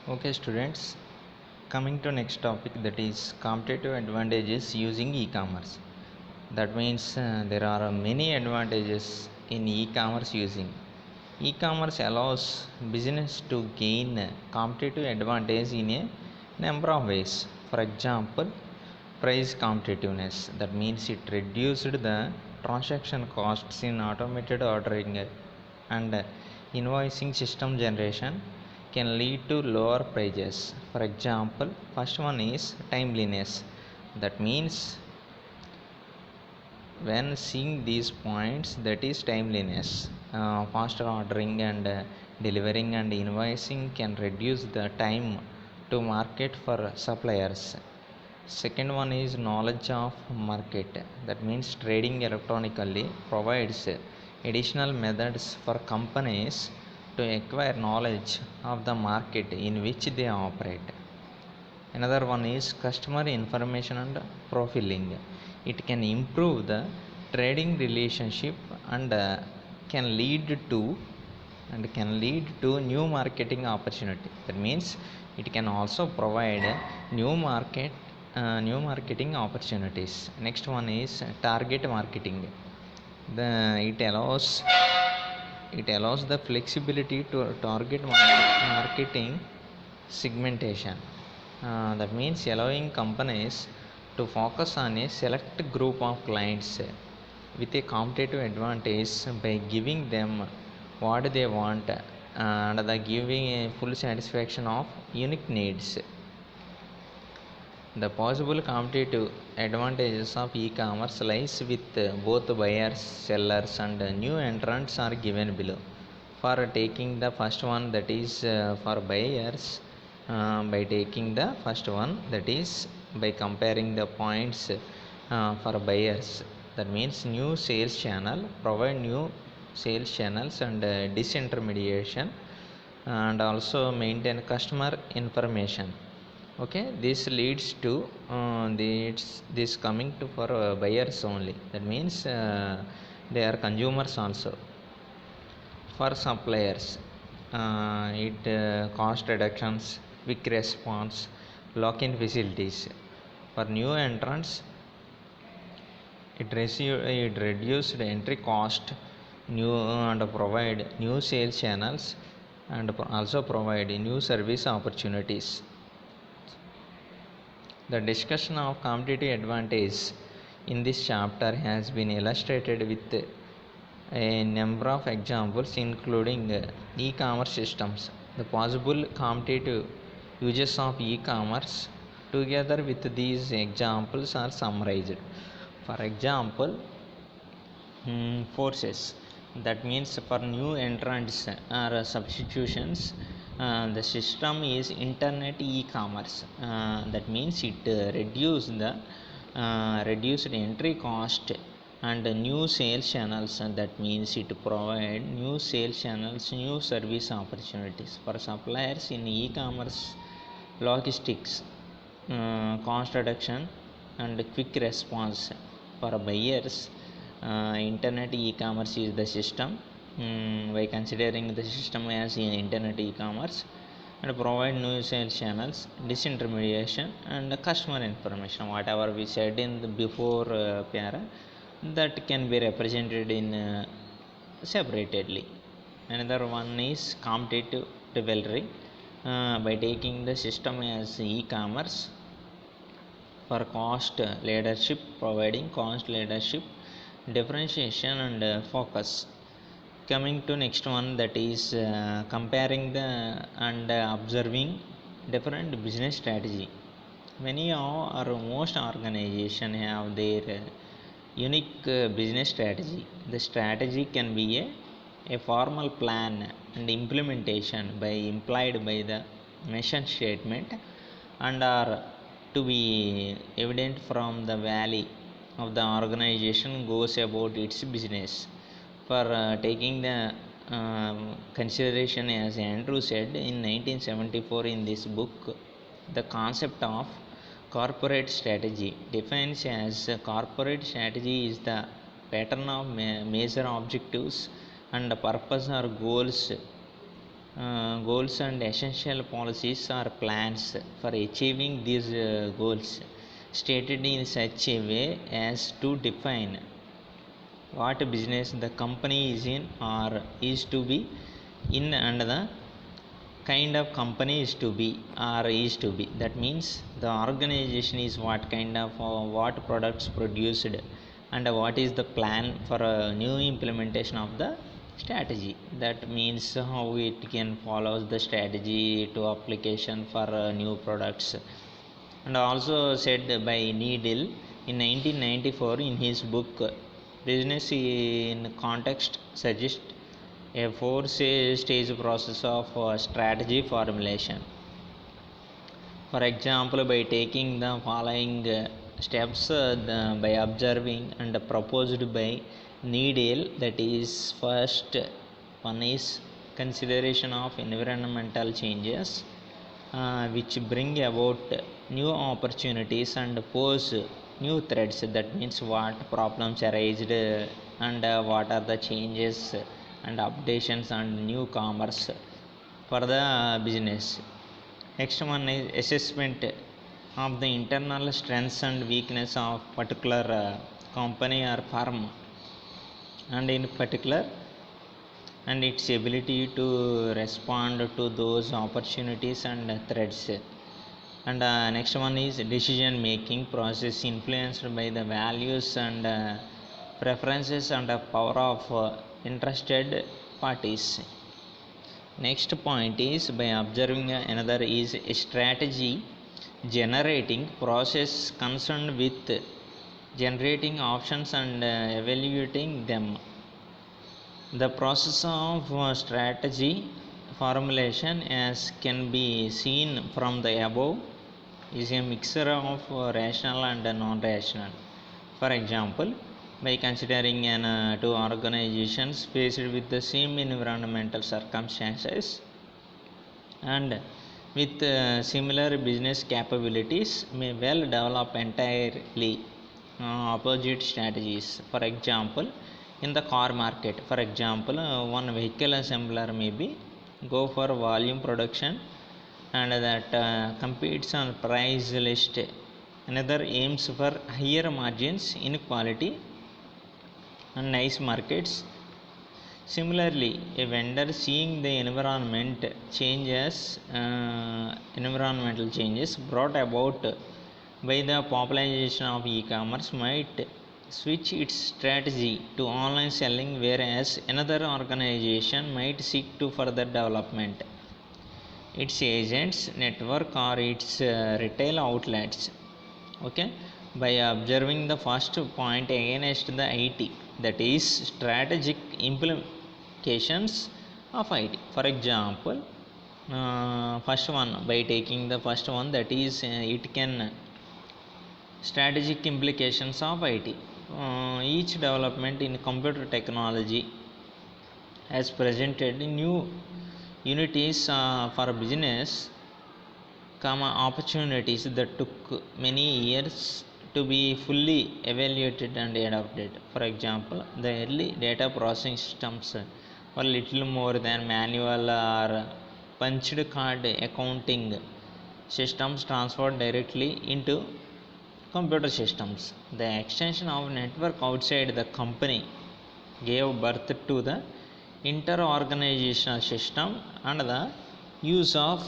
Okay, students, coming to next topic, that is competitive advantages using e-commerce. That means there are many advantages in e-commerce using. E-commerce allows business to gain competitive advantage in a number of ways. For example, price competitiveness. That means it reduced the transaction costs in automated ordering and invoicing system generation can lead to lower prices. For example, first one is timeliness. That means when seeing these points, that is timeliness, faster ordering and delivering and invoicing can reduce the time to market for suppliers. Second one is knowledge of market. That means trading electronically provides additional methods for companies to acquire knowledge of the market in which they operate. Another one is customer information and profiling. It can improve the trading relationship and can lead to new marketing opportunity. That means it can also provide new marketing opportunities. Next one is target marketing. The it allows the flexibility to target marketing segmentation. That means allowing companies to focus on a select group of clients with a competitive advantage by giving them what they want and giving a full satisfaction of unique needs. The possible competitive advantages of e-commerce lies with both buyers, sellers, and new entrants are given below. For taking the first one, that is for buyers, by taking the first one, that is by comparing the points for buyers. That means new sales channel, provide new sales channels and disintermediation, and also maintain customer information. Okay, this leads to this coming to for buyers only. That means they are consumers also. For suppliers, it cost reductions, quick response, lock-in facilities. For new entrants, it reduced entry cost, new and provide new sales channels, and also provide new service opportunities. The discussion of competitive advantage in this chapter has been illustrated with a number of examples, including e-commerce systems. The possible competitive uses of e-commerce together with these examples are summarized. For example, forces. That means for new entrants or substitutions, the system is internet e-commerce. That means it reduced entry cost and new sales channels. That means it provide new sales channels, new service opportunities. For suppliers in e-commerce, logistics, cost reduction and quick response. For buyers, internet e-commerce is the system. By considering the system as internet e-commerce, and provide new sales channels, disintermediation and customer information. Whatever we said in the before para, that can be represented in separately. Another one is competitive rivalry. By taking the system as e-commerce, for cost leadership, providing cost leadership, differentiation and focus. Coming to next one, that is comparing the and observing different business strategy. Many or most organizations have their unique business strategy. The strategy can be a formal plan and implementation by implied by the mission statement, and are to be evident from the value of the organization goes about its business. For taking the consideration, as Andrew said in 1974 in this book, the concept of corporate strategy defines as corporate strategy is the pattern of major objectives and purpose or goals goals and essential policies or plans for achieving these goals stated in such a way as to define what business the company is in or is to be in and the kind of company is to be or is to be. That means the organization is what kind of what products produced and what is the plan for a new implementation of the strategy. That means how it can follow the strategy to application for new products. And also said by Needle in 1994 in his book Business in Context suggests a four-stage process of strategy formulation. For example, by taking the following steps by observing and proposed by Needle, that is, first one is consideration of environmental changes which bring about new opportunities and pose new threats. That means what problems arise and what are the changes and updations and new commerce for the business. Next one is assessment of the internal strengths and weakness of particular company or firm, and in particular and its ability to respond to those opportunities and threats. And next one is decision making process influenced by the values and preferences and power of interested parties. Next point is by observing another is a strategy generating process concerned with generating options and evaluating them. The process of strategy formulation, as can be seen from the above, is a mixture of rational and non-rational. For example, by considering two organizations faced with the same environmental circumstances and with similar business capabilities may well develop entirely opposite strategies. For example, in the car market, for example, one vehicle assembler may be go for volume production and that competes on price list. Another aims for higher margins in quality and nice markets. Similarly, a vendor seeing the environmental changes brought about by the popularization of e-commerce might switch its strategy to online selling, whereas another organization might seek to further development its agents network or its retail outlets. Okay, by observing the first point against the IT, that is strategic implications of IT. For example, first one, by taking the first one, that is it can strategic implications of IT. Each development in computer technology has presented new unities for business opportunities that took many years to be fully evaluated and adopted. For example, the early data processing systems were little more than manual or punched card accounting systems transferred directly into computer systems. The extension of network outside the company gave birth to the inter-organizational system and the use of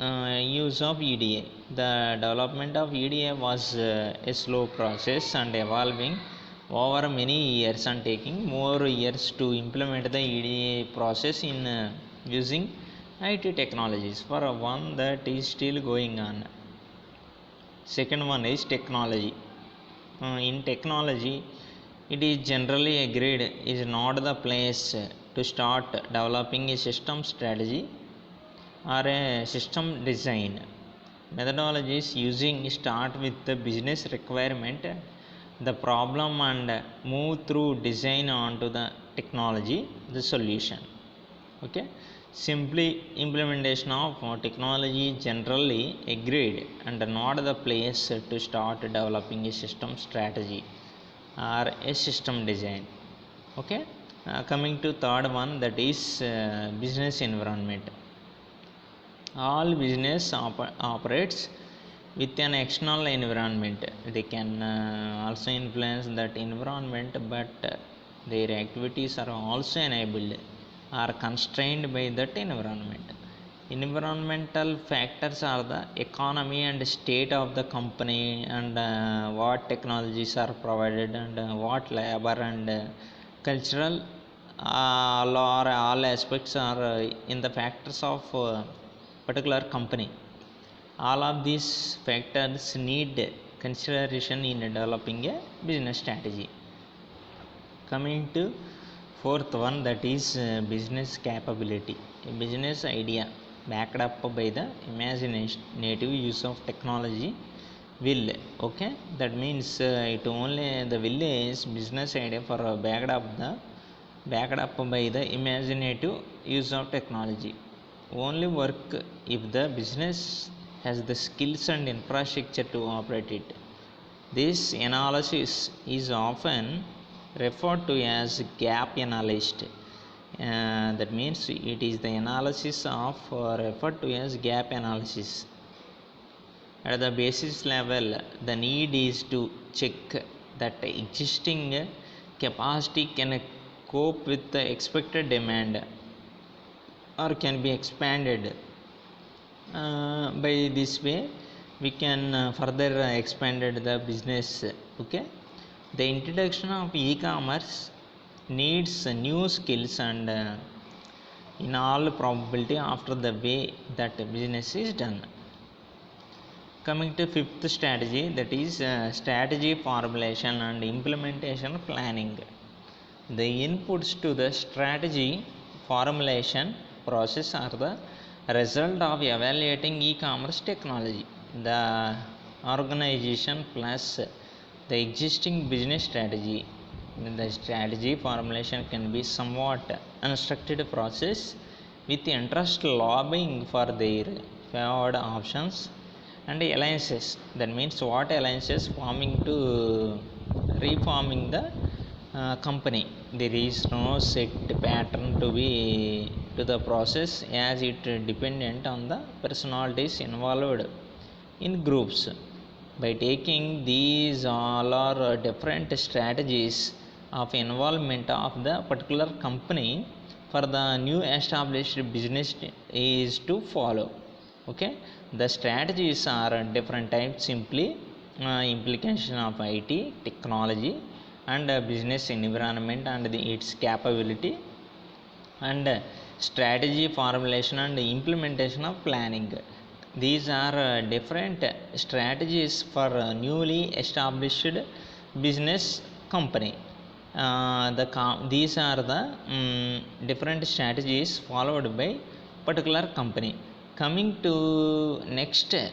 use of EDA. The development of EDA was a slow process and evolving over many years and taking more years to implement the EDA process in using IT technologies. For one that is still going on. Second one is technology. In technology, it is generally agreed is not the place to start developing a system strategy or a system design. Methodologies using start with the business requirement, the problem, and move through design onto the technology, the solution. Okay, simply implementation of technology generally agreed and not the place to start developing a system strategy or a system design. Okay, Coming to third one, that is business environment. All business operates with an external environment. They can also influence that environment, but their activities are also enabled or constrained by that environment. Environmental factors are the economy and state of the company, and what technologies are provided, and what labor and cultural, all aspects are in the factors of particular company. All of these factors need consideration in developing a business strategy. Coming to fourth one, that is business capability. A business idea backed up by the imaginative use of technology will. Okay, that means it only the will is business idea for backed up by the imaginative use of technology only work if the business has the skills and infrastructure to operate it. This analysis is often referred to as gap analysis. That means it is the analysis of referred to as gap analysis. At the basis level, the need is to check that existing capacity can cope with the expected demand or can be expanded. By this way we can further expanded the business. Okay, the introduction of e-commerce needs new skills and in all probability after the way that business is done. Coming to fifth strategy, that is strategy formulation and implementation planning. The inputs to the strategy formulation process are the result of evaluating e-commerce technology, the organization plus the existing business strategy. The strategy formulation can be somewhat unstructured process with interest lobbying for their favored options and alliances. That means what alliances forming to reforming the company. There is no set pattern to the process, as it dependent on the personalities involved in groups. By taking these all are different strategies of involvement of the particular company for the new established business is to follow. Okay, the strategies are different types, simply implication of IT technology and business environment and its capability, and strategy formulation and implementation of planning. These are different strategies for newly established business company. These are the different strategies followed by particular company. Coming to next, we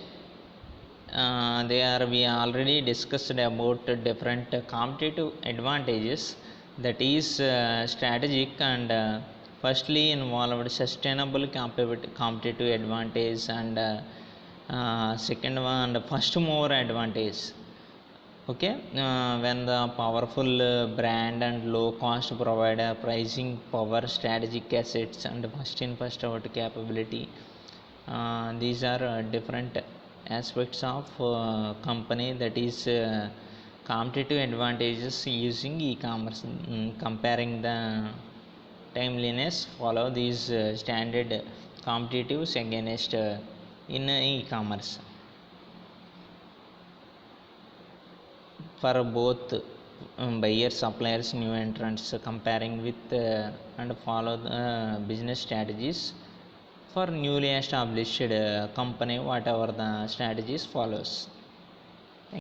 already discussed about different competitive advantages, that is strategic and firstly involved sustainable competitive advantage, and second one first mover advantage. Okay, when the powerful brand and low cost provide pricing power, strategic assets and first in first out capability. These are different aspects of company, that is competitive advantages using e-commerce. Comparing the timeliness, follow these standard competitives against in e-commerce for both buyers, suppliers, new entrants. Comparing with and follow the business strategies for newly established company, whatever the strategies follows.